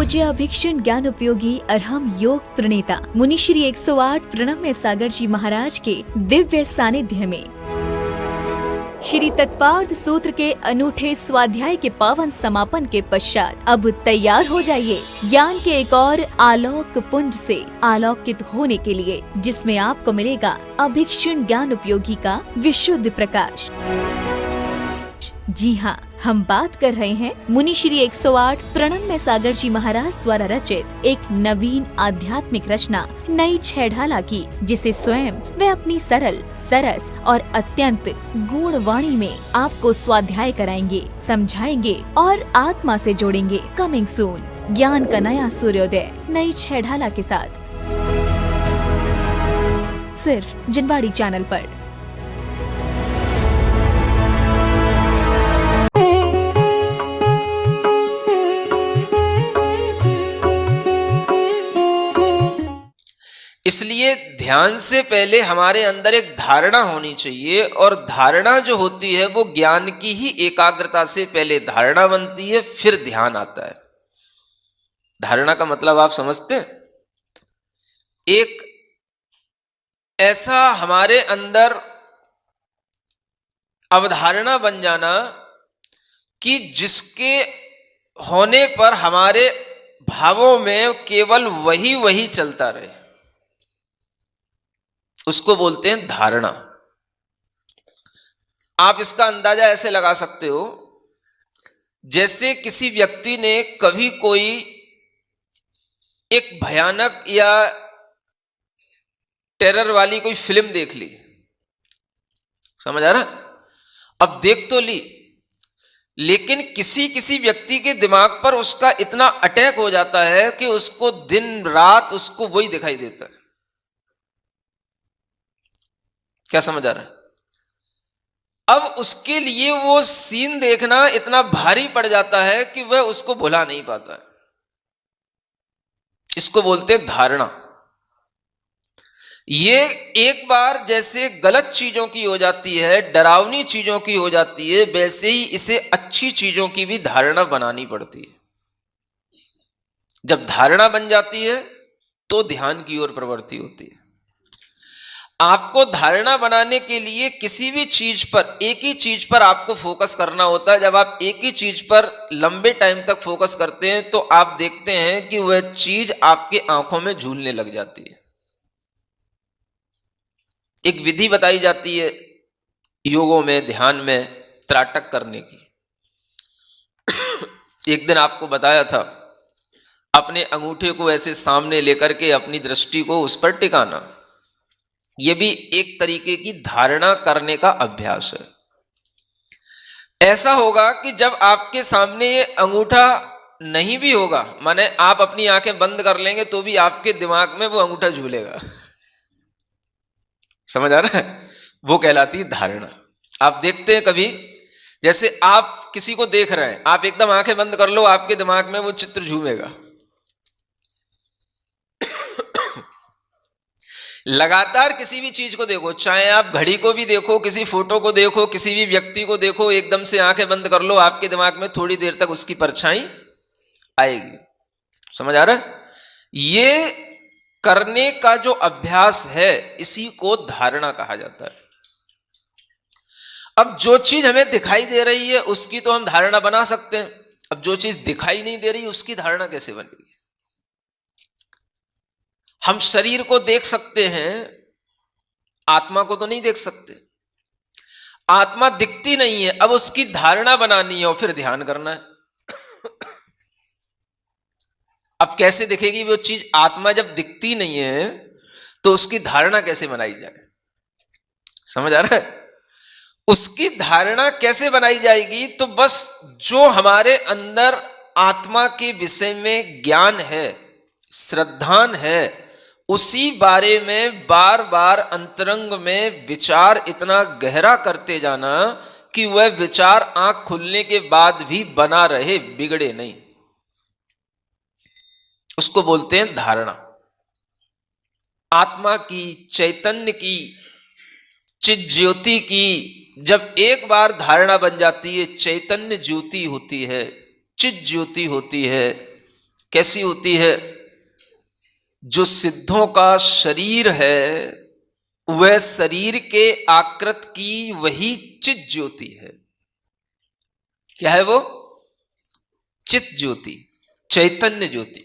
पूज्य अभिक्षण ज्ञान उपयोगी अरहम योग प्रणेता मुनि श्री 108 प्रणम्य सागर जी महाराज के दिव्य सानिध्य में श्री तत्पार्थ सूत्र के अनूठे स्वाध्याय के पावन समापन के पश्चात अब तैयार हो जाइए ज्ञान के एक और आलोक पुंज से आलोकित होने के लिए, जिसमें आपको मिलेगा अभिक्षण ज्ञान उपयोगी का विशुद्ध प्रकाश। जी हाँ, हम बात कर रहे हैं मुनि श्री 108 प्रणम्य सागर जी महाराज द्वारा रचित एक नवीन आध्यात्मिक रचना नई छेढ़ाला की, जिसे स्वयं वे अपनी सरल, सरस और अत्यंत गूढ़ वाणी में आपको स्वाध्याय कराएंगे, समझाएंगे और आत्मा से जोड़ेंगे। कमिंग सून, ज्ञान का नया सूर्योदय नई छेढ़ाला के साथ, सिर्फ जिनवाड़ी चैनल पर। इसलिए ध्यान से पहले हमारे अंदर एक धारणा होनी चाहिए, और धारणा जो होती है वो ज्ञान की ही एकाग्रता से पहले धारणा बनती है, फिर ध्यान आता है। धारणा का मतलब आप समझते हैं? एक ऐसा हमारे अंदर अवधारणा बन जाना कि जिसके होने पर हमारे भावों में केवल वही वही चलता रहे, उसको बोलते हैं धारणा। आप इसका अंदाजा ऐसे लगा सकते हो, जैसे किसी व्यक्ति ने कभी कोई एक भयानक या टेरर वाली कोई फिल्म देख ली, समझ आ रहा? अब देख तो ली, लेकिन किसी किसी व्यक्ति के दिमाग पर उसका इतना अटैक हो जाता है कि उसको दिन रात उसको वही दिखाई देता है। क्या समझ आ रहा है? अब उसके लिए वो सीन देखना इतना भारी पड़ जाता है कि वह उसको भुला नहीं पाता है। इसको बोलते हैं धारणा। ये एक बार जैसे गलत चीजों की हो जाती है, डरावनी चीजों की हो जाती है, वैसे ही इसे अच्छी चीजों की भी धारणा बनानी पड़ती है। जब धारणा बन जाती है तो ध्यान की ओर प्रवृत्ति होती है। आपको धारणा बनाने के लिए किसी भी चीज पर, एक ही चीज पर आपको फोकस करना होता है। जब आप एक ही चीज पर लंबे टाइम तक फोकस करते हैं तो आप देखते हैं कि वह चीज आपके आंखों में झूलने लग जाती है। एक विधि बताई जाती है योगों में, ध्यान में त्राटक करने की। एक दिन आपको बताया था, अपने अंगूठे को ऐसे सामने लेकर के अपनी दृष्टि को उस पर टिकाना। यह भी एक तरीके की धारणा करने का अभ्यास है। ऐसा होगा कि जब आपके सामने ये अंगूठा नहीं भी होगा, माने आप अपनी आंखें बंद कर लेंगे तो भी आपके दिमाग में वो अंगूठा झूलेगा। समझ आ रहा है? वो कहलाती है धारणा। आप देखते हैं कभी, जैसे आप किसी को देख रहे हैं, आप एकदम आंखें बंद कर लो, आपके दिमाग में वो चित्र झूमेगा। लगातार किसी भी चीज को देखो, चाहे आप घड़ी को भी देखो, किसी फोटो को देखो, किसी भी व्यक्ति को देखो, एकदम से आंखें बंद कर लो, आपके दिमाग में थोड़ी देर तक उसकी परछाई आएगी। समझ आ रहा है? ये करने का जो अभ्यास है, इसी को धारणा कहा जाता है। अब जो चीज हमें दिखाई दे रही है उसकी तो हम धारणा बना सकते हैं। अब जो चीज दिखाई नहीं दे रही उसकी धारणा कैसे बनेगी? हम शरीर को देख सकते हैं, आत्मा को तो नहीं देख सकते। आत्मा दिखती नहीं है, अब उसकी धारणा बनानी है और फिर ध्यान करना है। अब कैसे दिखेगी वो चीज? आत्मा जब दिखती नहीं है तो उसकी धारणा कैसे बनाई जाए? समझ आ रहा है? उसकी धारणा कैसे बनाई जाएगी? तो बस जो हमारे अंदर आत्मा के विषय में ज्ञान है, श्रद्धान है, उसी बारे में बार बार अंतरंग में विचार इतना गहरा करते जाना कि वह विचार आंख खुलने के बाद भी बना रहे, बिगड़े नहीं। उसको बोलते हैं धारणा। आत्मा की, चैतन्य की, चित ज्योति की जब एक बार धारणा बन जाती है, चैतन्य ज्योति होती है, चित ज्योति होती है, कैसी होती है? जो सिद्धों का शरीर है वह शरीर के आकृत की वही चित ज्योति है। क्या है वो? चित ज्योति, चैतन्य ज्योति।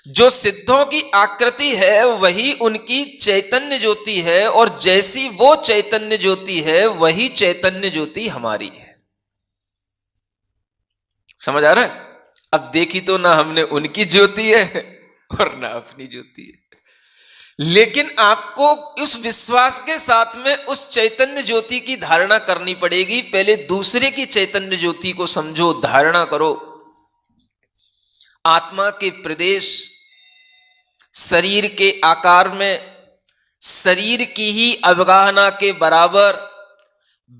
जो सिद्धों की आकृति है वही उनकी चैतन्य ज्योति है, और जैसी वो चैतन्य ज्योति है वही चैतन्य ज्योति हमारी है। समझ आ रहा है? अब देखी तो ना हमने उनकी ज्योति है और ना अपनी ज्योति है, लेकिन आपको उस विश्वास के साथ में उस चैतन्य ज्योति की धारणा करनी पड़ेगी। पहले दूसरे की चैतन्य ज्योति को समझो, धारणा करो। आत्मा के प्रदेश शरीर के आकार में, शरीर की ही अवगाहना के बराबर,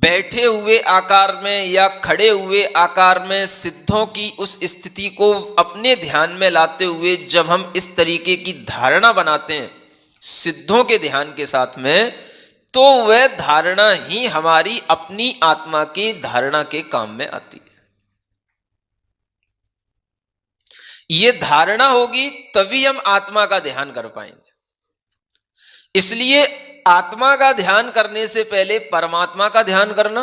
बैठे हुए आकार में या खड़े हुए आकार में सिद्धों की उस स्थिति को अपने ध्यान में लाते हुए जब हम इस तरीके की धारणा बनाते हैं सिद्धों के ध्यान के साथ में, तो वह धारणा ही हमारी अपनी आत्मा की धारणा के काम में आती है। ये धारणा होगी तभी हम आत्मा का ध्यान कर पाएंगे। इसलिए आत्मा का ध्यान करने से पहले परमात्मा का ध्यान करना,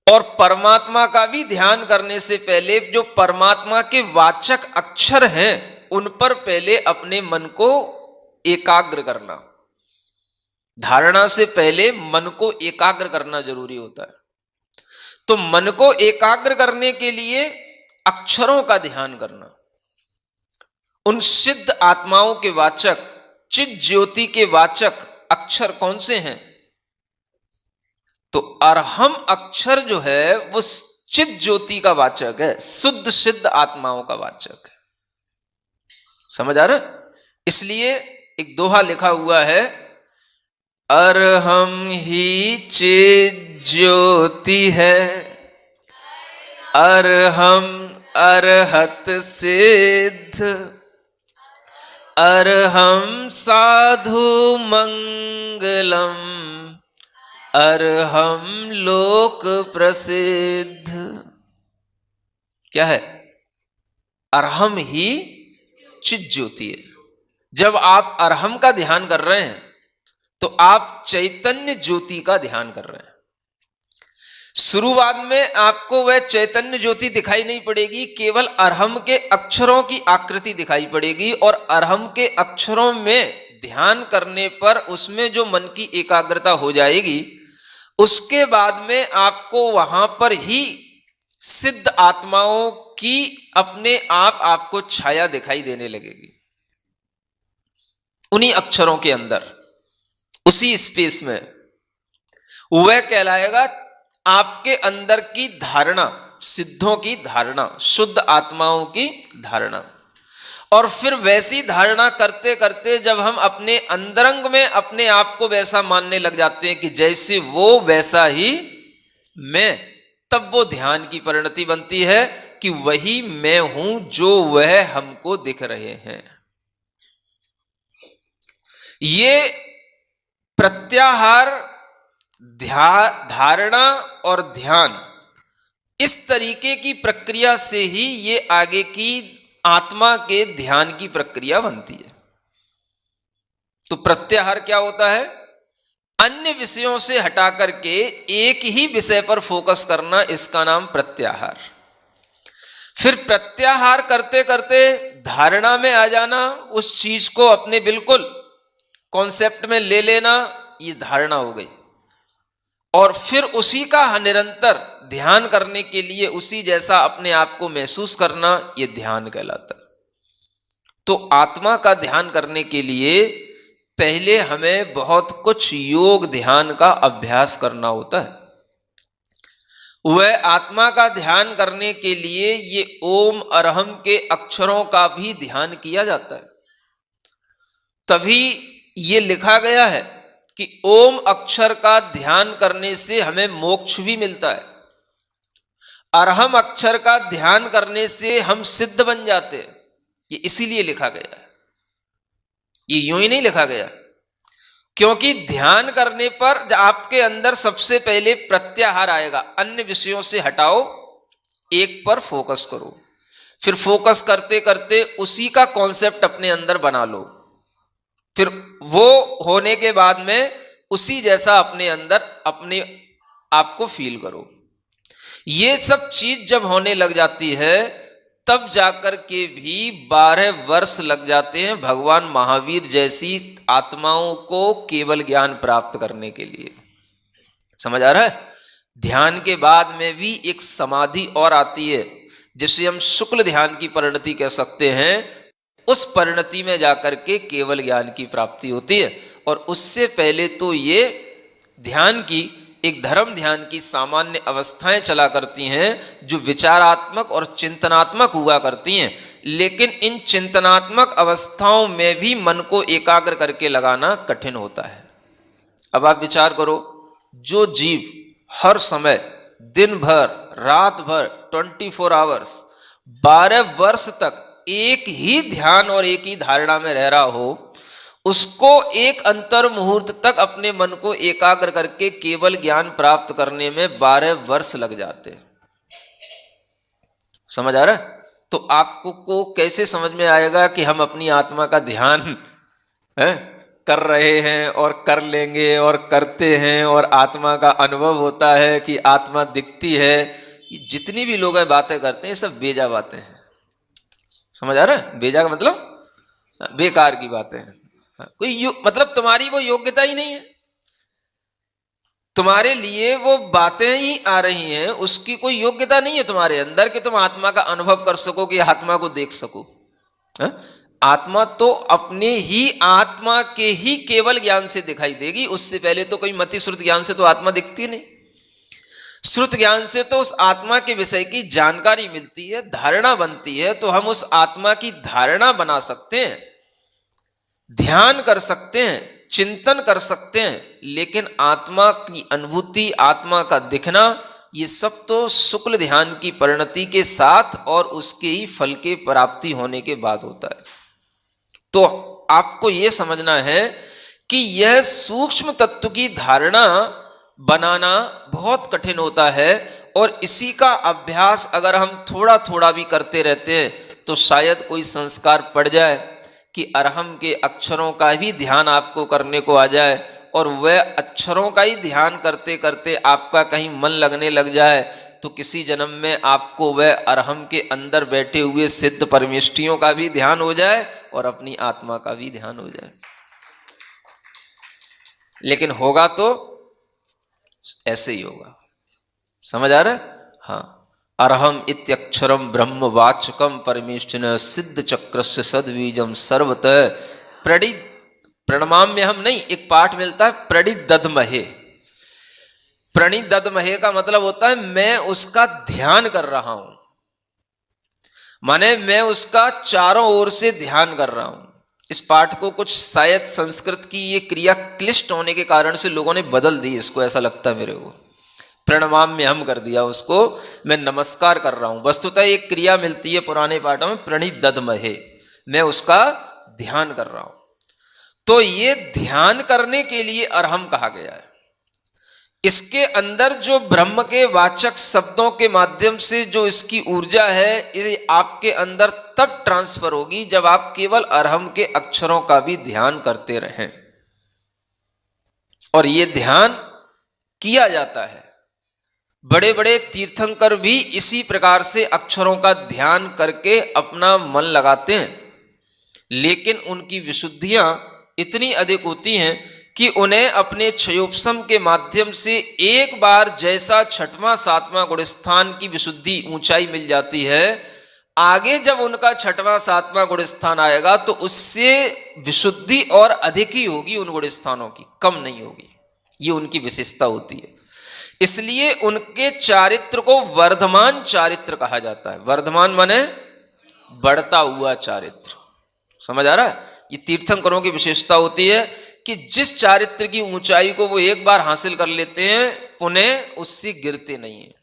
और परमात्मा का भी ध्यान करने से पहले जो परमात्मा के वाचक अक्षर हैं उन पर पहले अपने मन को एकाग्र करना। धारणा से पहले मन को एकाग्र करना जरूरी होता है। तो मन को एकाग्र करने के लिए अक्षरों का ध्यान करना, उन सिद्ध आत्माओं के वाचक, चित ज्योति के वाचक अक्षर कौन से हैं? तो अरहम अक्षर जो है वो चित ज्योति का वाचक है, शुद्ध सिद्ध आत्माओं का वाचक है। समझ आ रहा? इसलिए एक दोहा लिखा हुआ है, अरहम ही चित ज्योति है, अरहम अरहत सिद्ध, अरहम साधु मंगलम, अरहम लोक प्रसिद्ध। क्या है? अरहम ही चित ज्योति है। जब आप अरहम का ध्यान कर रहे हैं तो आप चैतन्य ज्योति का ध्यान कर रहे हैं। शुरुआत में आपको वह चैतन्य ज्योति दिखाई नहीं पड़ेगी, केवल अरहम के अक्षरों की आकृति दिखाई पड़ेगी, और अरहम के अक्षरों में ध्यान करने पर उसमें जो मन की एकाग्रता हो जाएगी, उसके बाद में आपको वहां पर ही सिद्ध आत्माओं की अपने आप आपको छाया दिखाई देने लगेगी। उन्हीं अक्षरों के अंदर, उसी स्पेस में, वह कहलाएगा आपके अंदर की धारणा, सिद्धों की धारणा, शुद्ध आत्माओं की धारणा। और फिर वैसी धारणा करते करते जब हम अपने अंतरंग में अपने आप को वैसा मानने लग जाते हैं कि जैसे वो वैसा ही मैं, तब वो ध्यान की परिणति बनती है कि वही मैं हूं जो वह हमको दिख रहे हैं। ये प्रत्याहार, धारणा और ध्यान, इस तरीके की प्रक्रिया से ही ये आगे की आत्मा के ध्यान की प्रक्रिया बनती है। तो प्रत्याहार क्या होता है? अन्य विषयों से हटा करके एक ही विषय पर फोकस करना, इसका नाम प्रत्याहार। फिर प्रत्याहार करते करते धारणा में आ जाना, उस चीज को अपने बिल्कुल कॉन्सेप्ट में ले लेना, ये धारणा हो गई। और फिर उसी का निरंतर ध्यान करने के लिए उसी जैसा अपने आप को महसूस करना, ये ध्यान कहलाता है। तो आत्मा का ध्यान करने के लिए पहले हमें बहुत कुछ योग ध्यान का अभ्यास करना होता है। वह आत्मा का ध्यान करने के लिए ये ओम अरहम के अक्षरों का भी ध्यान किया जाता है। तभी ये लिखा गया है कि ओम अक्षर का ध्यान करने से हमें मोक्ष भी मिलता है, अरहम अक्षर का ध्यान करने से हम सिद्ध बन जाते हैं। ये इसीलिए लिखा गया है, ये यूं ही नहीं लिखा गया। क्योंकि ध्यान करने पर आपके अंदर सबसे पहले प्रत्याहार आएगा, अन्य विषयों से हटाओ, एक पर फोकस करो। फिर फोकस करते करते उसी का कॉन्सेप्ट अपने अंदर बना लो, फिर वो होने के बाद में उसी जैसा अपने अंदर अपने आप को फील करो। ये सब चीज जब होने लग जाती है तब जाकर के भी 12 वर्ष लग जाते हैं भगवान महावीर जैसी आत्माओं को केवल ज्ञान प्राप्त करने के लिए। समझ आ रहा है? ध्यान के बाद में भी एक समाधि और आती है जिसे हम शुक्ल ध्यान की परिणति कह सकते हैं। उस परिणति में जाकर के केवल ज्ञान की प्राप्ति होती है। और उससे पहले तो ये ध्यान की एक धर्म ध्यान की सामान्य अवस्थाएं चला करती हैं जो विचारात्मक और चिंतनात्मक हुआ करती हैं, लेकिन इन चिंतनात्मक अवस्थाओं में भी मन को एकाग्र करके लगाना कठिन होता है। अब आप विचार करो, जो जीव हर समय दिन भर रात भर 24 आवर्स 12 वर्ष तक एक ही ध्यान और एक ही धारणा में रह रहा हो, उसको एक अंतर मुहूर्त तक अपने मन को एकाग्र करके केवल ज्ञान प्राप्त करने में 12 वर्ष लग जाते हैं। समझ आ रहा है? तो आपको को कैसे समझ में आएगा कि हम अपनी आत्मा का ध्यान कर रहे हैं और कर लेंगे और करते हैं और आत्मा का अनुभव होता है कि आत्मा दिखती है। जितनी भी लोग बातें करते हैं सब बेजा बातें हैं। समझ आ रहा है? बेजा का मतलब बेकार की बातें हैं। कोई मतलब तुम्हारी वो योग्यता ही नहीं है, तुम्हारे लिए वो बातें ही आ रही हैं, उसकी कोई योग्यता नहीं है तुम्हारे अंदर कि तुम आत्मा का अनुभव कर सको, कि आत्मा को देख सको। आत्मा तो अपने ही आत्मा के ही केवल ज्ञान से दिखाई देगी। उससे पहले तो कोई मति श्रुत ज्ञान से तो आत्मा दिखती नहीं। श्रुत ज्ञान से तो उस आत्मा के विषय की जानकारी मिलती है, धारणा बनती है, तो हम उस आत्मा की धारणा बना सकते हैं, ध्यान कर सकते हैं, चिंतन कर सकते हैं, लेकिन आत्मा की अनुभूति, आत्मा का दिखना, ये सब तो शुक्ल ध्यान की परिणति के साथ और उसके ही फल के प्राप्ति होने के बाद होता है। तो आपको यह समझना है कि यह सूक्ष्म तत्व की धारणा बनाना बहुत कठिन होता है, और इसी का अभ्यास अगर हम थोड़ा थोड़ा भी करते रहते हैं तो शायद कोई संस्कार पड़ जाए कि अरहम के अक्षरों का ही ध्यान आपको करने को आ जाए, और वह अक्षरों का ही ध्यान करते करते आपका कहीं मन लगने लग जाए, तो किसी जन्म में आपको वह अरहम के अंदर बैठे हुए सिद्ध परमेष्ठियों का भी ध्यान हो जाए और अपनी आत्मा का भी ध्यान हो जाए। लेकिन होगा तो ऐसे ही होगा। समझ आ रहा है? हाँ। अरहम इत्यक्षरम ब्रह्म वाचकम परमेष्ठिन सिद्ध चक्रस्य सद्बीजम सर्वतः प्रणमाम्य हम नहीं, एक पाठ मिलता है प्रणिदध्महे। प्रणिदध्महे का मतलब होता है मैं उसका ध्यान कर रहा हूं, माने मैं उसका चारों ओर से ध्यान कर रहा हूं। इस पाठ को कुछ शायद संस्कृत की ये क्रिया क्लिष्ट होने के कारण से लोगों ने बदल दी इसको, ऐसा लगता है मेरे को। प्रणमाम्य हम कर दिया उसको, मैं नमस्कार कर रहा हूं। वस्तुतः एक क्रिया मिलती है पुराने पाठों में प्रणिदध्महे, मैं उसका ध्यान कर रहा हूं। तो ये ध्यान करने के लिए अरहम कहा गया है। इसके अंदर जो ब्रह्म के वाचक शब्दों के माध्यम से जो इसकी ऊर्जा है, ये आपके अंदर तब ट्रांसफर होगी जब आप केवल अरहम के अक्षरों का भी ध्यान करते रहें। और ये ध्यान किया जाता है, बड़े बड़े तीर्थंकर भी इसी प्रकार से अक्षरों का ध्यान करके अपना मन लगाते हैं, लेकिन उनकी विशुद्धियां इतनी अधिक होती हैं कि उन्हें अपने क्षयोपशम के माध्यम से एक बार जैसा छठवां सातवां गुणस्थान की विशुद्धि ऊंचाई मिल जाती है, आगे जब उनका छठवां सातवां गुणस्थान आएगा तो उससे विशुद्धि और अधिक ही होगी, उन गुणस्थानों की कम नहीं होगी। ये उनकी विशेषता होती है। इसलिए उनके चारित्र को वर्धमान चारित्र कहा जाता है। वर्धमान माने बढ़ता हुआ चारित्र। समझ आ रहा है? ये तीर्थंकरों की विशेषता होती है कि जिस चारित्र की ऊंचाई को वो एक बार हासिल कर लेते हैं, पुनः उससे गिरते नहीं है।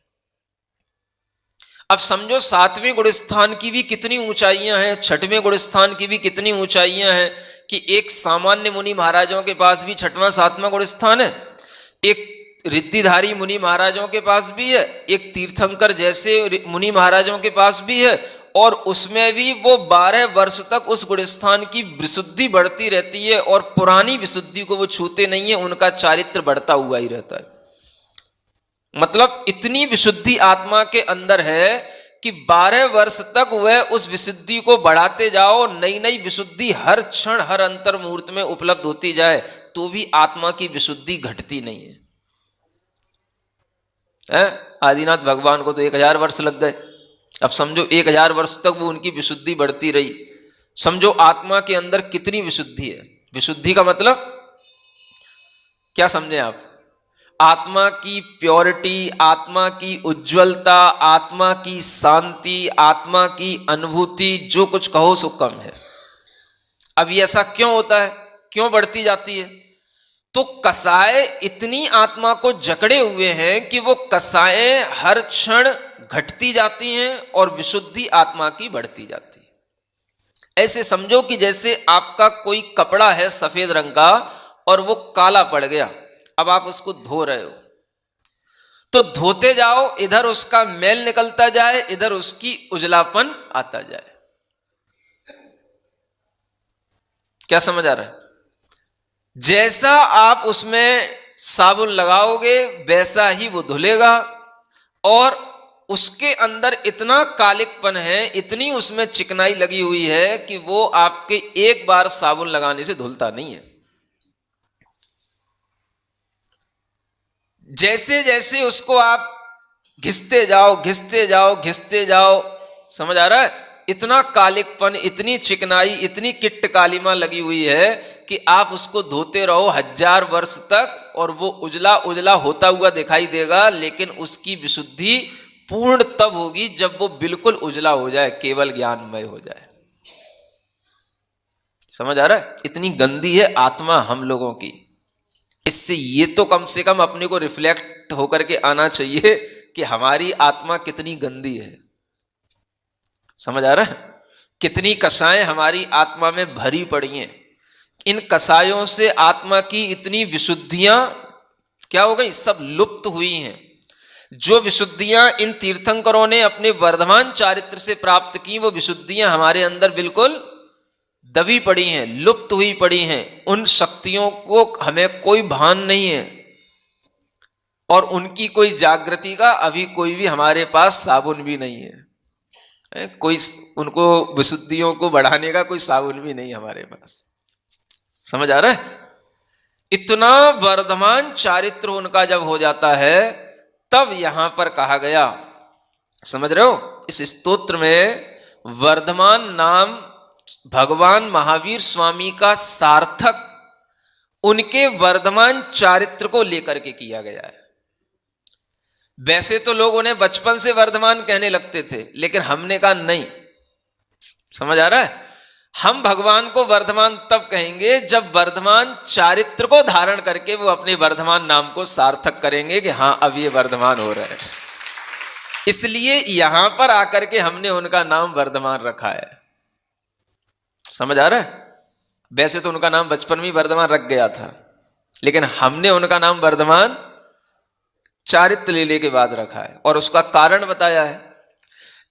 अब समझो सातवें गुणस्थान की भी कितनी ऊंचाइयां हैं, छठवें गुणस्थान की भी कितनी ऊंचाइयां हैं, कि एक सामान्य मुनि महाराजों के पास भी छठवां सातवां गुणस्थान है, एक रिद्धिधारी मुनि महाराजों के पास भी है, एक तीर्थंकर जैसे मुनि महाराजों के पास भी है, और उसमें भी वो 12 वर्ष तक उस गुण स्थान की विशुद्धि बढ़ती रहती है और पुरानी विशुद्धि को वो छूते नहीं है, उनका चारित्र बढ़ता हुआ ही रहता है। मतलब इतनी विशुद्धि आत्मा के अंदर है कि 12 वर्ष तक वह उस विशुद्धि को बढ़ाते जाओ, नई नई विशुद्धि हर क्षण हर अंतर मुहूर्त में उपलब्ध होती जाए, तो भी आत्मा की विशुद्धि घटती नहीं है। आदिनाथ भगवान को तो 1000 वर्ष लग गए। अब समझो 1000 वर्ष तक वो उनकी विशुद्धि बढ़ती रही। समझो आत्मा के अंदर कितनी विशुद्धि है। विशुद्धि का मतलब क्या समझे आप? आत्मा की प्योरिटी, आत्मा की उज्ज्वलता, आत्मा की शांति, आत्मा की अनुभूति, जो कुछ कहो सो कम है। अब ये ऐसा क्यों होता है, क्यों बढ़ती जाती है? तो कसाय इतनी आत्मा को जकड़े हुए हैं कि वो कसाएं हर क्षण घटती जाती हैं और विशुद्धि आत्मा की बढ़ती जाती है। ऐसे समझो कि जैसे आपका कोई कपड़ा है सफेद रंग का और वो काला पड़ गया, अब आप उसको धो रहे हो, तो धोते जाओ, इधर उसका मैल निकलता जाए, इधर उसकी उजलापन आता जाए। क्या समझ आ रहा है? जैसा आप उसमें साबुन लगाओगे वैसा ही वो धुलेगा, और उसके अंदर इतना कालिकपन है, इतनी उसमें चिकनाई लगी हुई है कि वो आपके एक बार साबुन लगाने से धुलता नहीं है। जैसे जैसे उसको आप घिसते जाओ घिसते जाओ घिसते जाओ, समझ आ रहा है? इतना कालिकपन, इतनी चिकनाई, इतनी किट्ट कालिमा लगी हुई है कि आप उसको धोते रहो 1000 वर्ष तक और वो उजला उजला होता हुआ दिखाई देगा, लेकिन उसकी विशुद्धि पूर्ण तब होगी जब वो बिल्कुल उजला हो जाए, केवल ज्ञानमय हो जाए। समझ आ रहा है? इतनी गंदी है आत्मा हम लोगों की। इससे ये तो कम से कम अपने को रिफ्लेक्ट होकर के आना चाहिए कि हमारी आत्मा कितनी गंदी है। समझ आ रहा है? कितनी कसाएं हमारी आत्मा में भरी पड़ी हैं। इन कसायों से आत्मा की इतनी विशुद्धियां क्या हो गई? सब लुप्त हुई हैं। जो विशुद्धियां इन तीर्थंकरों ने अपने वर्धमान चारित्र से प्राप्त की, वो विशुद्धियां हमारे अंदर बिल्कुल दबी पड़ी हैं, लुप्त हुई पड़ी हैं। उन शक्तियों को हमें कोई भान नहीं है और उनकी कोई जागृति का अभी कोई भी हमारे पास साबुन भी नहीं है। कोई उनको विशुद्धियों को बढ़ाने का कोई साबुन भी नहीं हमारे पास। समझ आ रहा है? इतना वर्धमान चारित्र उनका जब हो जाता है तब यहां पर कहा गया, समझ रहे हो? इस स्तोत्र में वर्धमान नाम भगवान महावीर स्वामी का सार्थक उनके वर्धमान चारित्र को लेकर के किया गया है। वैसे तो लोग उन्हें बचपन से वर्धमान कहने लगते थे, लेकिन हमने कहा नहीं। समझ आ रहा है? हम भगवान को वर्धमान तब कहेंगे जब वर्धमान चारित्र को धारण करके वो अपने वर्धमान नाम को सार्थक करेंगे कि हाँ अब ये वर्धमान हो रहा है। इसलिए यहां पर आकर के हमने उनका नाम वर्धमान रखा है। समझ आ रहा है? वैसे तो उनका नाम बचपन में वर्धमान रख गया था, लेकिन हमने उनका नाम वर्धमान चारित्र लेने के बाद रखा है और उसका कारण बताया है।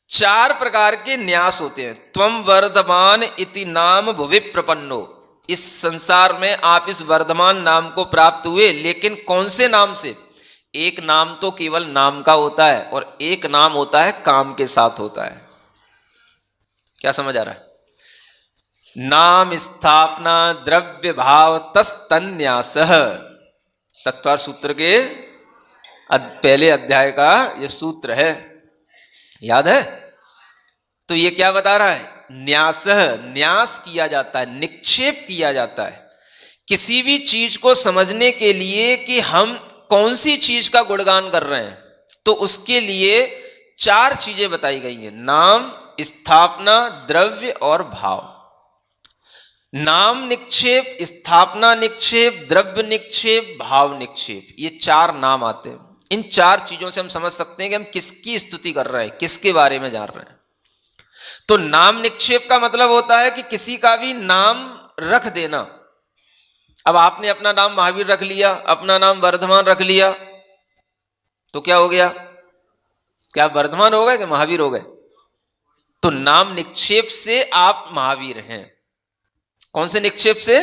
4 प्रकार के न्यास होते हैं। त्वम वर्धमान इति नाम भुवि प्रपन्नो। इस संसार में आप इस वर्धमान नाम को प्राप्त हुए, लेकिन कौन से नाम से? एक नाम तो केवल नाम का होता है और एक नाम होता है काम के साथ होता है। क्या समझ आ रहा है? नाम स्थापना द्रव्य भाव तस्तन्यास, तत्वार सूत्र के पहले अध्याय का यह सूत्र है, याद है? तो ये क्या बता रहा है? न्यास, न्यास किया जाता है, निक्षेप किया जाता है किसी भी चीज को समझने के लिए कि हम कौन सी चीज का गुणगान कर रहे हैं। तो उसके लिए 4 चीजें बताई गई हैं: नाम, स्थापना, द्रव्य और भाव। नाम निक्षेप, स्थापना निक्षेप, द्रव्य निक्षेप, भाव निक्षेप, ये 4 नाम आते हैं। इन 4 चीजों से हम समझ सकते हैं कि हम किसकी स्तुति कर रहे हैं, किसके बारे में जान रहे हैं। तो नाम निक्षेप का मतलब होता है कि किसी का भी नाम रख देना। अब आपने अपना नाम महावीर रख लिया, अपना नाम वर्धमान रख लिया, तो क्या हो गया? क्या वर्धमान हो गए कि महावीर हो गए? तो नाम निक्षेप से आप महावीर हैं। कौन से निक्षेप से?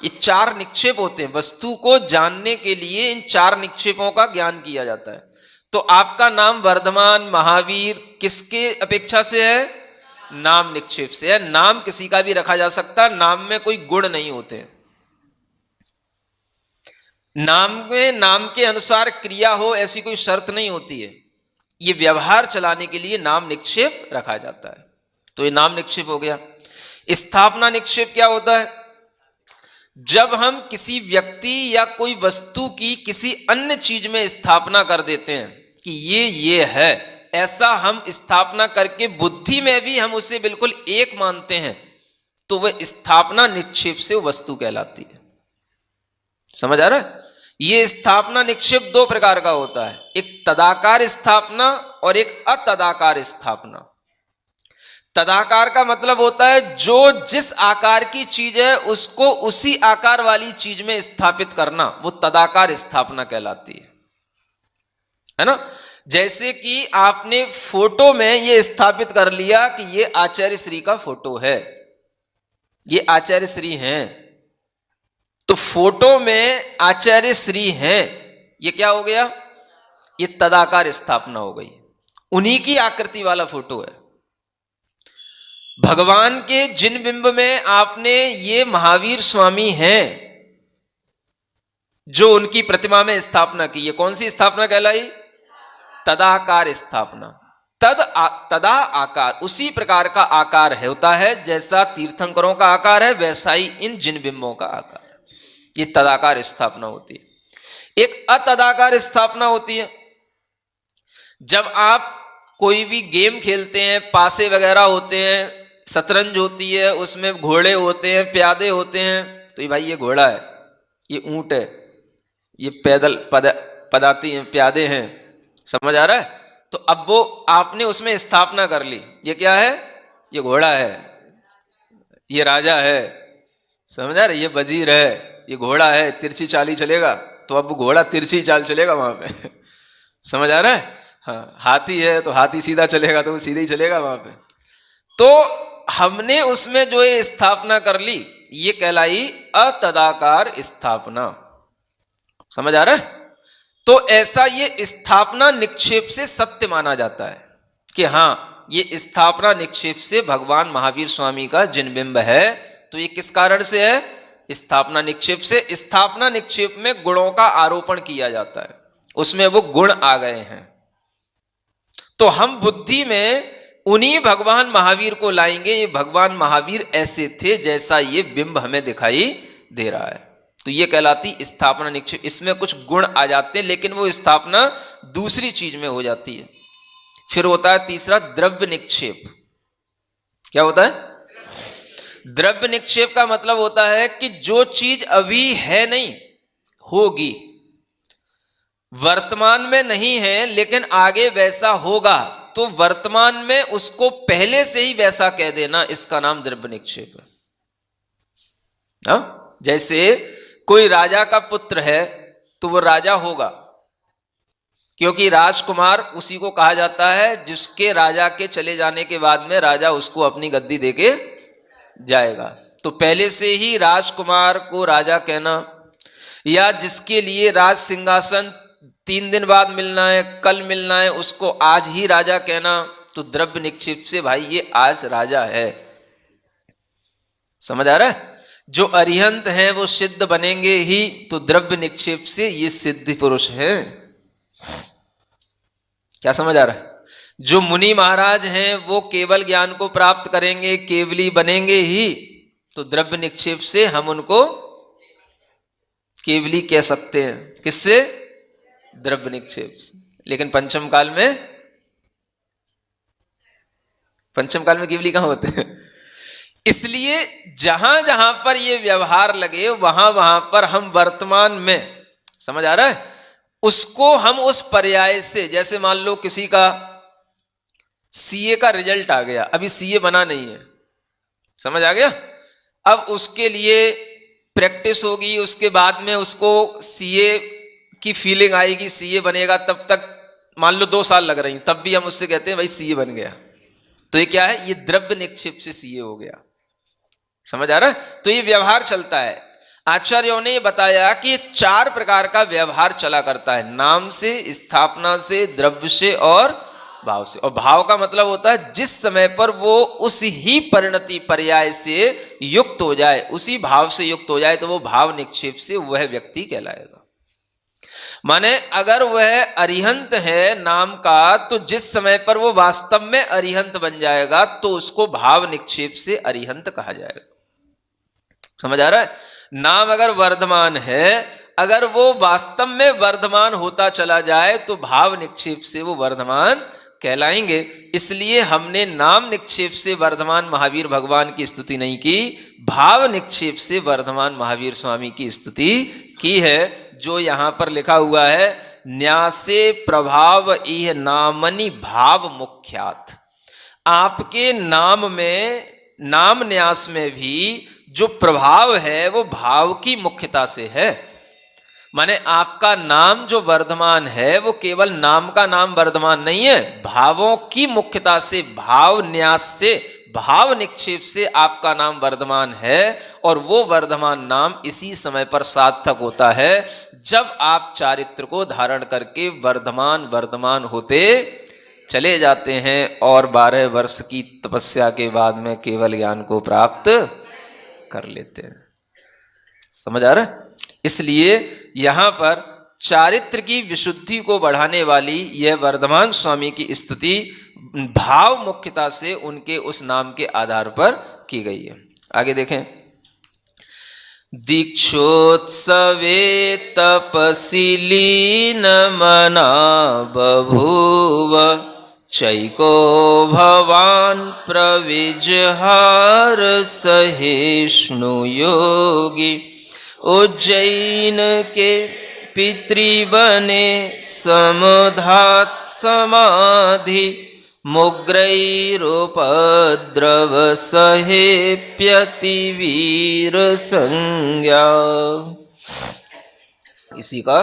ये 4 निक्षेप होते हैं। वस्तु को जानने के लिए इन 4 निक्षेपों का ज्ञान किया जाता है। तो आपका नाम वर्धमान, महावीर किसके अपेक्षा से है? नाम निक्षेप से है। नाम किसी का भी रखा जा सकता, नाम में कोई गुण नहीं होते। नाम में नाम के अनुसार क्रिया हो ऐसी कोई शर्त नहीं होती है। ये व्यवहार चलाने के लिए नाम निक्षेप रखा जाता है। तो ये नाम निक्षेप हो गया। स्थापना निक्षेप क्या होता है? जब हम किसी व्यक्ति या कोई वस्तु की किसी अन्य चीज में स्थापना कर देते हैं कि ये है, ऐसा हम स्थापना करके बुद्धि में भी हम उसे बिल्कुल एक मानते हैं, तो वह स्थापना निक्षेप से वस्तु कहलाती है। समझ आ रहा है? ये स्थापना निक्षेप 2 प्रकार का होता है, एक तदाकार स्थापना और एक अतदाकार स्थापना। तदाकार का मतलब होता है जो जिस आकार की चीज है उसको उसी आकार वाली चीज में स्थापित करना, वो तदाकार स्थापना कहलाती है ना। जैसे कि आपने फोटो में ये स्थापित कर लिया कि ये आचार्य श्री का फोटो है, ये आचार्य श्री हैं, तो फोटो में आचार्य श्री हैं, ये क्या हो गया? ये तदाकार स्थापना हो गई। उन्हीं की आकृति वाला फोटो है। भगवान के जिन बिंब में आपने ये महावीर स्वामी हैं जो उनकी प्रतिमा में स्थापना की, ये कौन सी स्थापना कहलाई? तदाकार स्थापना। तदा आकार, उसी प्रकार का आकार है होता है जैसा तीर्थंकरों का आकार है, वैसा ही इन जिन बिंबों का आकार, ये तदाकार स्थापना होती है। एक अतदाकार स्थापना होती है, जब आप कोई भी गेम खेलते हैं, पासे वगैरह होते हैं, शतरंज होती है, उसमें घोड़े होते हैं, प्यादे होते हैं, तो ये भाई ये घोड़ा है, ये ऊंट है, ये पैदल पदाती हैं, प्यादे हैं। समझ आ रहा है? तो अब वो आपने उसमें स्थापना कर ली, ये क्या है? ये घोड़ा है, ये राजा है। समझ आ रहा है? ये वजीर है, ये घोड़ा है, तिरछी चाल ही चलेगा, तो अब वो घोड़ा तिरछी चाल चलेगा वहां पे। समझ आ रहा है? हाँ, हाथी है तो हाथी सीधा चलेगा, तो वो सीधे ही चलेगा वहां पे। तो हमने उसमें जो ये स्थापना कर ली, ये कहलाई अतदाकार स्थापना। समझ आ रहा है? तो ऐसा ये स्थापना निक्षेप से सत्य माना जाता है कि हाँ, ये स्थापना निक्षेप से भगवान महावीर स्वामी का जिन बिंब है। तो ये किस कारण से है? स्थापना निक्षेप से। स्थापना निक्षेप में गुणों का आरोपण किया जाता है, उसमें वो गुण आ गए हैं, तो हम बुद्धि में उन्हीं भगवान महावीर को लाएंगे। ये भगवान महावीर ऐसे थे जैसा ये बिंब हमें दिखाई दे रहा है, तो ये कहलाती स्थापना निक्षेप। इसमें कुछ गुण आ जाते हैं, लेकिन वो स्थापना दूसरी चीज में हो जाती है। फिर होता है तीसरा द्रव्य निक्षेप। क्या होता है? द्रव्य निक्षेप का मतलब होता है कि जो चीज अभी है नहीं, होगी, वर्तमान में नहीं है लेकिन आगे वैसा होगा, तो वर्तमान में उसको पहले से ही वैसा कह देना, इसका नाम द्रव्य निक्षेप है। हाँ? जैसे कोई राजा का पुत्र है तो वो राजा होगा, क्योंकि राजकुमार उसी को कहा जाता है जिसके राजा के चले जाने के बाद में राजा उसको अपनी गद्दी देके जाएगा। तो पहले से ही राजकुमार को राजा कहना, या जिसके लिए राज सिंहासन 3 दिन बाद मिलना है, कल मिलना है, उसको आज ही राजा कहना, तो द्रव्य निक्षेप से भाई ये आज राजा है। समझ आ रहा है? जो अरिहंत हैं वो सिद्ध बनेंगे ही, तो द्रव्य निक्षेप से ये सिद्धि पुरुष हैं। क्या समझ आ रहा है? जो मुनि महाराज हैं वो केवल ज्ञान को प्राप्त करेंगे, केवली बनेंगे ही, तो द्रव्य निक्षेप से हम उनको केवली कह सकते हैं। किससे? द्रव्य निक्षेप से। लेकिन पंचम काल में केवली कहां होते हैं? इसलिए जहां जहां पर ये व्यवहार लगे वहां वहां पर हम वर्तमान में, समझ आ रहा है, उसको हम उस पर्याय से, जैसे मान लो किसी का सीए का रिजल्ट आ गया, अभी सीए बना नहीं है, समझ आ गया, अब उसके लिए प्रैक्टिस होगी, उसके बाद में उसको सीए की फीलिंग आएगी, सीए बनेगा, तब तक मान लो 2 साल लग रही, तब भी हम उससे कहते हैं भाई सीए बन गया। तो ये क्या है, ये द्रव्य निक्षेप से सीए हो गया। समझ आ रहा है? तो ये व्यवहार चलता है। आचार्यों ने ये बताया कि ये 4 प्रकार का व्यवहार चला करता है, नाम से, स्थापना से, द्रव्य से और भाव से। और भाव का मतलब होता है जिस समय पर वो उस ही परिणति पर्याय से युक्त हो जाए, उसी भाव से युक्त हो जाए, तो वो भाव निक्षेप से वह व्यक्ति कहलाएगा। माने अगर वह अरिहंत है नाम का, तो जिस समय पर वो वास्तव में अरिहंत बन जाएगा तो उसको भाव निक्षेप से अरिहंत कहा जाएगा। समझ आ रहा है? नाम अगर वर्धमान है, अगर वो वास्तव में वर्धमान होता चला जाए तो भाव निक्षेप से वो वर्धमान कहलाएंगे। इसलिए हमने नाम निक्षेप से वर्धमान महावीर भगवान की स्तुति नहीं की, भाव निक्षेप से वर्धमान महावीर स्वामी की स्तुति की है। जो यहां पर लिखा हुआ है, न्यासे प्रभाव इह नामनि भाव मुख्यात। आपके नाम में, नाम न्यास में भी जो प्रभाव है वो भाव की मुख्यता से है। माने आपका नाम जो वर्धमान है वो केवल नाम का नाम वर्धमान नहीं है, भावों की मुख्यता से, भाव न्यास से, भाव निक्षेप से आपका नाम वर्धमान है। और वो वर्धमान नाम इसी समय पर सार्थक होता है जब आप चारित्र को धारण करके वर्धमान वर्धमान होते चले जाते हैं और 12 वर्ष की तपस्या के बाद में केवल ज्ञान को प्राप्त कर लेते हैं। समझ आ रहा है? इसलिए यहां पर चारित्र की विशुद्धि को बढ़ाने वाली यह वर्धमान स्वामी की स्तुति भाव मुख्यता से उनके उस नाम के आधार पर की गई है। आगे देखें। दीक्षोत्सवे तपसि लीन मना बभूव चैको भवान प्रविजहार सहिष्णु योगी। उज्जैन के पितृबने समुधात समाधि मुग्रैरुपद्रव सहेप्यति वीर संज्ञा। इसी का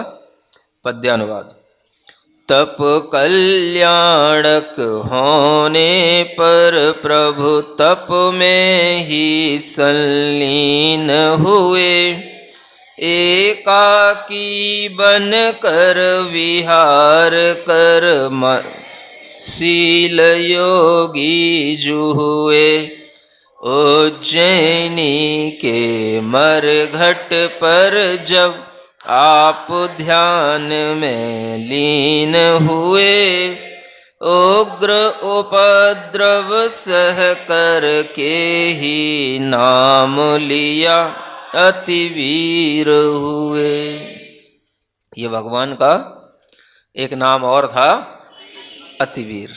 पद्यानुवाद। तप कल्याणक होने पर प्रभु तप में ही संलीन हुए। एकाकी बन कर विहार कर शील योगी जुहुए। उज्जैनी के मरघट पर जब आप ध्यान में लीन हुए। उग्र उपद्रव सह कर के ही नाम लिया अति वीर हुए। ये भगवान का एक नाम और था, अतिवीर।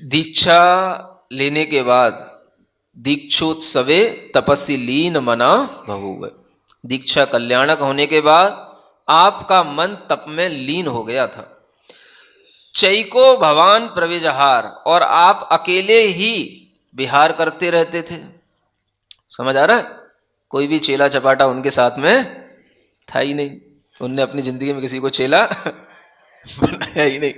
दीक्षा लेने के बाद दीक्षोत्सवे तपस्वी लीन मना बभूव। दीक्षा कल्याणक होने के बाद आपका मन तप में लीन हो गया था। चैको भवान प्रविजहार, और आप अकेले ही विहार करते रहते थे। समझ आ रहा है? कोई भी चेला चपाटा उनके साथ में था ही नहीं। उनने अपनी जिंदगी में किसी को चेला बनाया ही नहीं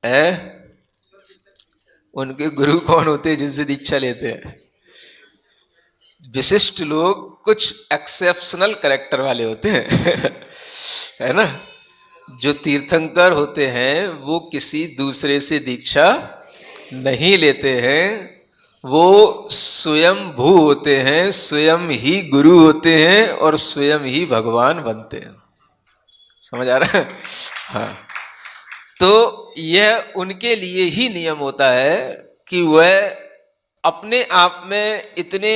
है। उनके गुरु कौन होते हैं जिनसे दीक्षा लेते हैं? विशिष्ट लोग, कुछ एक्सेप्शनल कैरेक्टर वाले होते हैं है ना। जो तीर्थंकर होते हैं वो किसी दूसरे से दीक्षा नहीं लेते हैं, वो स्वयं भू होते हैं, स्वयं ही गुरु होते हैं और स्वयं ही भगवान बनते हैं। समझ आ रहा है? हाँ, तो यह उनके लिए ही नियम होता है कि वह अपने आप में इतने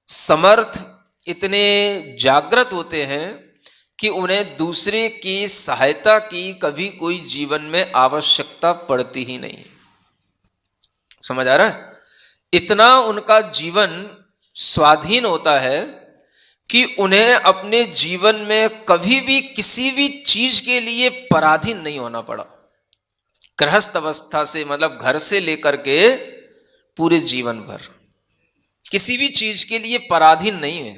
समर्थ, इतने जागृत होते हैं कि उन्हें दूसरे की सहायता की कभी कोई जीवन में आवश्यकता पड़ती ही नहीं। समझ आ रहा है? इतना उनका जीवन स्वाधीन होता है कि उन्हें अपने जीवन में कभी भी किसी भी चीज के लिए पराधीन नहीं होना पड़ा। गृहस्थ अवस्था से, मतलब घर से लेकर के पूरे जीवन भर किसी भी चीज के लिए पराधीन नहीं है।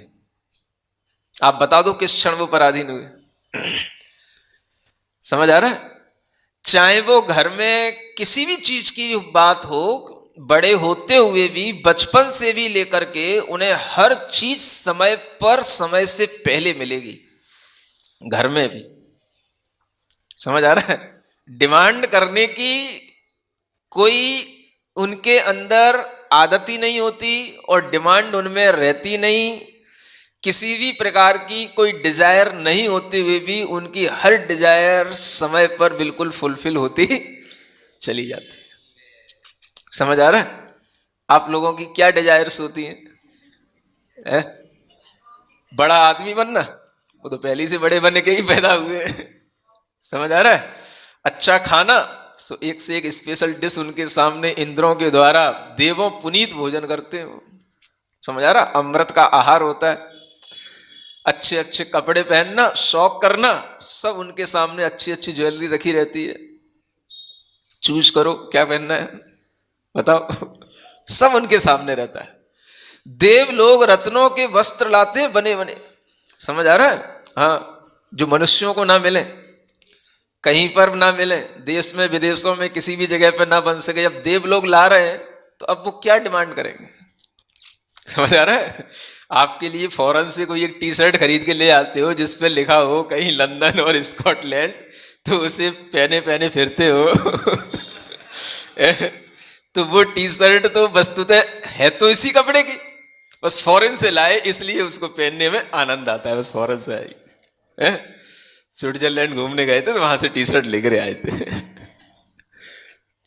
आप बता दो किस क्षण वो पराधीन हुए? समझ आ रहा है? चाहे वो घर में किसी भी चीज की बात हो, बड़े होते हुए भी, बचपन से भी लेकर के उन्हें हर चीज समय पर, समय से पहले मिलेगी। घर में भी, समझ आ रहा है? डिमांड करने की कोई उनके अंदर आदत ही नहीं होती और डिमांड उनमें रहती नहीं। किसी भी प्रकार की कोई डिजायर नहीं होते हुए भी उनकी हर डिजायर समय पर बिल्कुल फुलफिल होती चली जाती है। समझ आ रहा है? आप लोगों की क्या डिजायर्स होती हैं? बड़ा आदमी बनना, वो तो पहले से बड़े बनने के ही पैदा हुए। समझ आ रहा है? अच्छा खाना, सो एक से एक स्पेशल डिश उनके सामने इंद्रों के द्वारा देवों पुनीत भोजन करते हो। समझ आ रहा? अमृत का आहार होता है। अच्छे अच्छे कपड़े पहनना, शौक करना, सब उनके सामने अच्छी अच्छी ज्वेलरी रखी रहती है। चूज करो क्या पहनना है, बताओ, सब उनके सामने रहता है। देव लोग रत्नों के वस्त्र लाते हैं बने बने। समझ आ रहा है? हाँ, जो मनुष्यों को ना मिले, कहीं पर ना मिले, देश में विदेशों में किसी भी जगह पर ना बन सके, जब देव लोग ला रहे हैं तो अब वो क्या डिमांड करेंगे? समझ आ रहा है? आपके लिए फॉरेन से कोई एक टी शर्ट खरीद के ले आते हो जिस पे लिखा हो कहीं लंदन और स्कॉटलैंड, तो उसे पहने पहने फिरते हो। तो वो टी शर्ट तो वस्तुतः है तो इसी कपड़े की, बस फॉरेन से लाए इसलिए उसको पहनने में आनंद आता है। बस फॉरेन से आई, स्विट्जरलैंड घूमने गए थे तो वहां से टी शर्ट लेकर आए थे।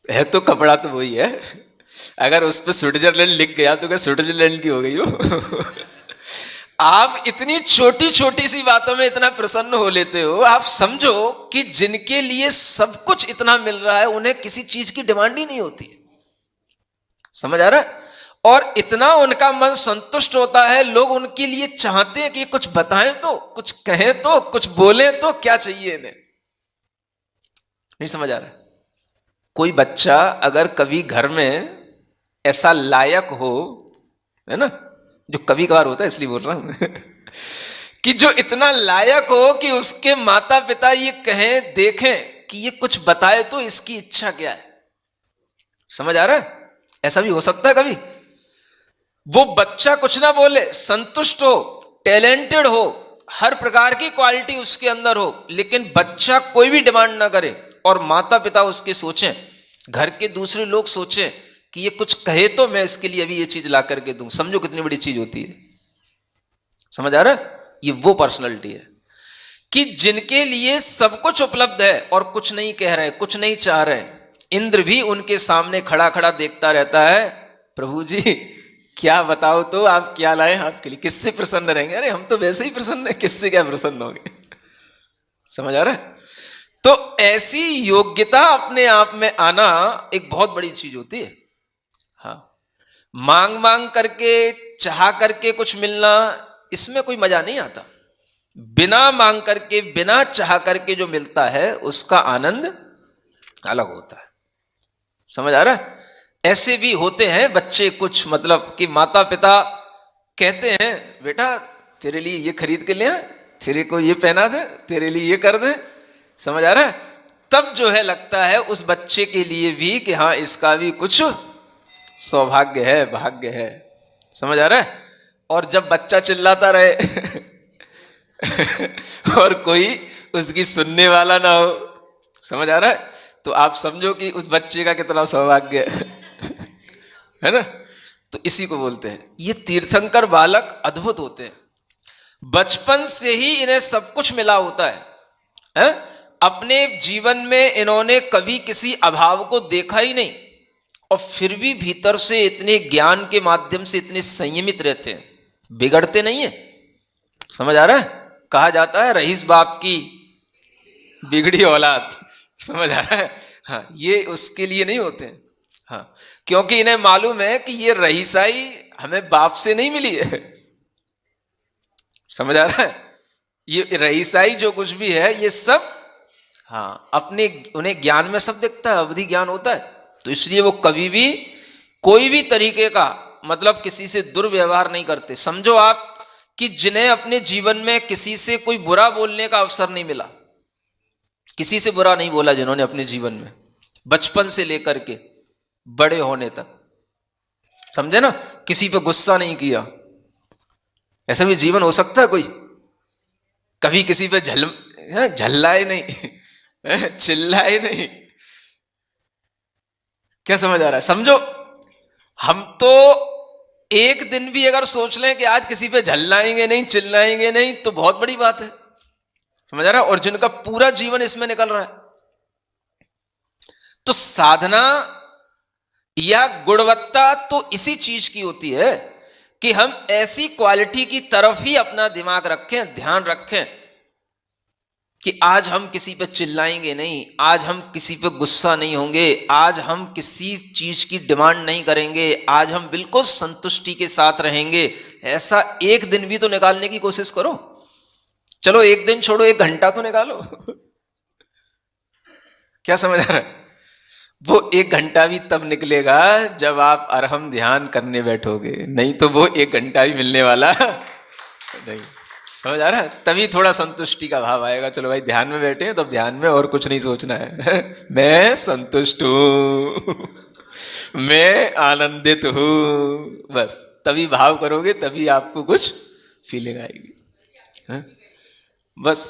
है तो कपड़ा तो वही है, अगर उस पर स्विट्जरलैंड लिख गया तो क्या स्विट्जरलैंड की हो गई हो? आप इतनी छोटी छोटी सी बातों में इतना प्रसन्न हो लेते हो। आप समझो कि जिनके लिए सब कुछ इतना मिल रहा है उन्हें किसी चीज की डिमांड ही नहीं होती। समझ आ रहा है? और इतना उनका मन संतुष्ट होता है, लोग उनके लिए चाहते हैं कि कुछ बताएं तो, कुछ कहें तो, कुछ बोलें तो, क्या चाहिए इन्हें। नहीं समझ आ रहा? कोई बच्चा अगर कभी घर में ऐसा लायक हो, है ना, जो कभी कभार होता है इसलिए बोल रहा हूं कि जो इतना लायक हो कि उसके माता पिता ये कहें, देखें कि ये कुछ बताए तो इसकी इच्छा क्या है। समझ आ रहा है? ऐसा भी हो सकता है कभी वो बच्चा कुछ ना बोले, संतुष्ट हो, टैलेंटेड हो, हर प्रकार की क्वालिटी उसके अंदर हो, लेकिन बच्चा कोई भी डिमांड ना करे और माता पिता उसके सोचें, घर के दूसरे लोग सोचें कि ये कुछ कहे तो मैं इसके लिए अभी ये चीज ला करके दूं। समझो कितनी बड़ी चीज होती है। समझ आ रहा है? ये वो पर्सनालिटी है कि जिनके लिए सब कुछ उपलब्ध है और कुछ नहीं कह रहे, कुछ नहीं चाह रहे। इंद्र भी उनके सामने खड़ा खड़ा देखता रहता है, प्रभु जी क्या बताओ तो, आप क्या लाए आपके लिए, किससे प्रसन्न रहेंगे? अरे हम तो वैसे ही प्रसन्न है, किससे क्या प्रसन्न होंगे। समझ आ रहा है? तो ऐसी योग्यता अपने आप में आना एक बहुत बड़ी चीज होती है। हाँ, मांग मांग करके, चाह करके कुछ मिलना, इसमें कोई मजा नहीं आता। बिना मांग करके, बिना चाह करके जो मिलता है उसका आनंद अलग होता है। समझ आ रहा है? ऐसे भी होते हैं बच्चे कुछ, मतलब कि माता पिता कहते हैं बेटा तेरे लिए ये खरीद के ले, तेरे को ये पहना दे, तेरे लिए ये कर दे। समझ आ रहा है? तब जो है लगता है उस बच्चे के लिए भी कि हाँ इसका भी कुछ सौभाग्य है, भाग्य है। समझ आ रहा है? और जब बच्चा चिल्लाता रहे और कोई उसकी सुनने वाला ना हो, समझ आ रहा है, तो आप समझो कि उस बच्चे का कितना सौभाग्य है ना। तो इसी को बोलते हैं, ये तीर्थंकर बालक अद्भुत होते हैं। बचपन से ही इन्हें सब कुछ मिला होता है? अपने जीवन में इन्होंने कभी किसी अभाव को देखा ही नहीं, और फिर भी भीतर से इतने ज्ञान के माध्यम से इतने संयमित रहते हैं, बिगड़ते नहीं है। समझ आ रहा है? कहा जाता है रईस बाप की बिगड़ी औलाद। समझ आ रहा है? हाँ, ये उसके लिए नहीं होते हैं। हाँ, क्योंकि इन्हें मालूम है कि ये रईसाई हमें बाप से नहीं मिली है। समझ आ रहा है? ये रईसाई जो कुछ भी है ये सब, हाँ, अपने उन्हें ज्ञान में सब दिखता है, अवधि ज्ञान होता है। तो इसलिए वो कभी भी कोई भी तरीके का, मतलब किसी से दुर्व्यवहार नहीं करते। समझो आप कि जिन्हें अपने जीवन में किसी से कोई बुरा बोलने का अवसर नहीं मिला, किसी से बुरा नहीं बोला जिन्होंने अपने जीवन में, बचपन से लेकर के बड़े होने तक, समझे ना, किसी पे गुस्सा नहीं किया। ऐसा भी जीवन हो सकता है कोई? कभी किसी पे झल्लाए नहीं, चिल्लाए नहीं। क्या समझ आ रहा है? समझो, हम तो एक दिन भी अगर सोच लें कि आज किसी पे झल्लाएंगे नहीं, चिल्लाएंगे नहीं, तो बहुत बड़ी बात है। समझ आ रहा है? और जिनका पूरा जीवन इसमें निकल रहा है, तो साधना या गुणवत्ता तो इसी चीज की होती है कि हम ऐसी क्वालिटी की तरफ ही अपना दिमाग रखें, ध्यान रखें कि आज हम किसी पे चिल्लाएंगे नहीं, आज हम किसी पे गुस्सा नहीं होंगे, आज हम किसी चीज की डिमांड नहीं करेंगे, आज हम बिल्कुल संतुष्टि के साथ रहेंगे। ऐसा एक दिन भी तो निकालने की कोशिश करो। चलो एक दिन छोड़ो, 1 घंटा तो निकालो। क्या समझ आ रहा है? वो 1 घंटा भी तब निकलेगा जब आप अरहम ध्यान करने बैठोगे, नहीं तो वो 1 घंटा भी मिलने वाला नहीं। समझ आ रहा है? तभी थोड़ा संतुष्टि का भाव आएगा। चलो भाई ध्यान में बैठे हैं तो ध्यान में और कुछ नहीं सोचना है। मैं संतुष्ट हूं, मैं आनंदित हूं, बस तभी भाव करोगे, तभी आपको कुछ फीलिंग आएगी। बस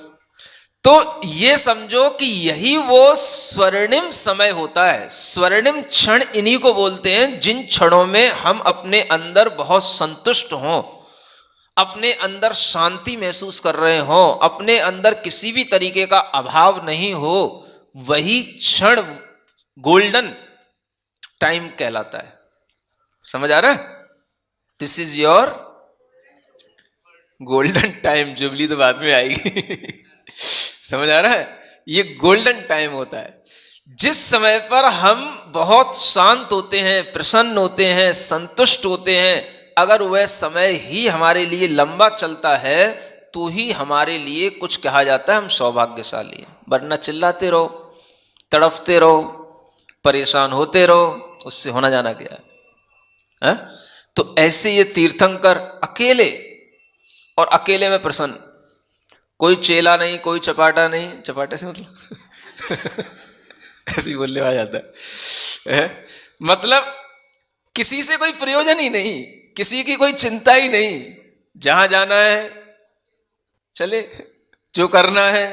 तो ये समझो कि यही वो स्वर्णिम समय होता है। स्वर्णिम क्षण इन्हीं को बोलते हैं जिन क्षणों में हम अपने अंदर बहुत संतुष्ट हों, अपने अंदर शांति महसूस कर रहे हों, अपने अंदर किसी भी तरीके का अभाव नहीं हो। वही क्षण गोल्डन टाइम कहलाता है। समझ आ रहा है? This is your golden time. Jubilee तो बाद में आएगी। समझ आ रहा है? ये गोल्डन टाइम होता है जिस समय पर हम बहुत शांत होते हैं, प्रसन्न होते हैं, संतुष्ट होते हैं। अगर वह समय ही हमारे लिए लंबा चलता है तो ही हमारे लिए कुछ कहा जाता है, हम सौभाग्यशाली हैं। वरना चिल्लाते रहो, तड़पते रहो, परेशान होते रहो, उससे होना जाना क्या है? तो ऐसे ये तीर्थंकर अकेले, और अकेले में प्रसन्न, कोई चेला नहीं, कोई चपाटा नहीं। चपाटे से मतलब ऐसे ही बोलने आ जाता है। मतलब किसी से कोई प्रयोजन ही नहीं, किसी की कोई चिंता ही नहीं। जहां जाना है चले, जो करना है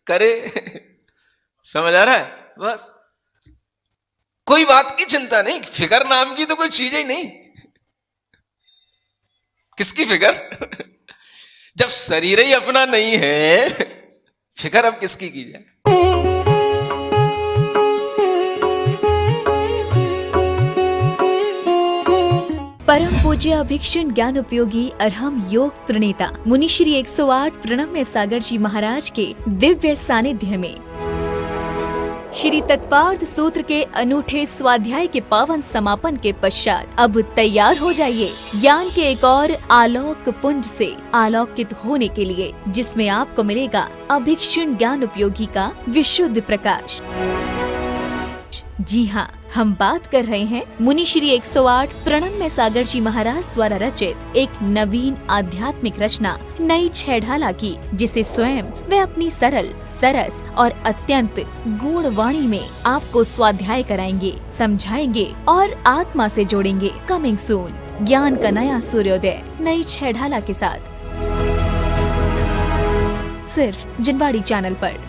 करे। समझ आ रहा है? बस कोई बात की चिंता नहीं, फिकर नाम की तो कोई चीज ही नहीं। किसकी फिकर? जब शरीर ही अपना नहीं है, फिकर अब किसकी की जाए? परम पूज्य अभिक्षण ज्ञान उपयोगी अरहम योग प्रणेता मुनि श्री 108 प्रणम्य सागर जी महाराज के दिव्य सानिध्य में श्री तत्वार्थ सूत्र के अनूठे स्वाध्याय के पावन समापन के पश्चात अब तैयार हो जाइए ज्ञान के एक और आलोक पुंज से आलोकित होने के लिए, जिसमें आपको मिलेगा अभिक्षण ज्ञान उपयोगी का विशुद्ध प्रकाश। जी हाँ, हम बात कर रहे हैं मुनि श्री 108 प्रणम्य सागर जी महाराज द्वारा रचित एक नवीन आध्यात्मिक रचना नई छेढ़ाला की, जिसे स्वयं वे अपनी सरल, सरस और अत्यंत गूढ़ वाणी में आपको स्वाध्याय कराएंगे, समझाएंगे और आत्मा से जोड़ेंगे। कमिंग सून, ज्ञान का नया सूर्योदय नई छेढ़ाला के साथ, सिर्फ जिनवाड़ी चैनल पर।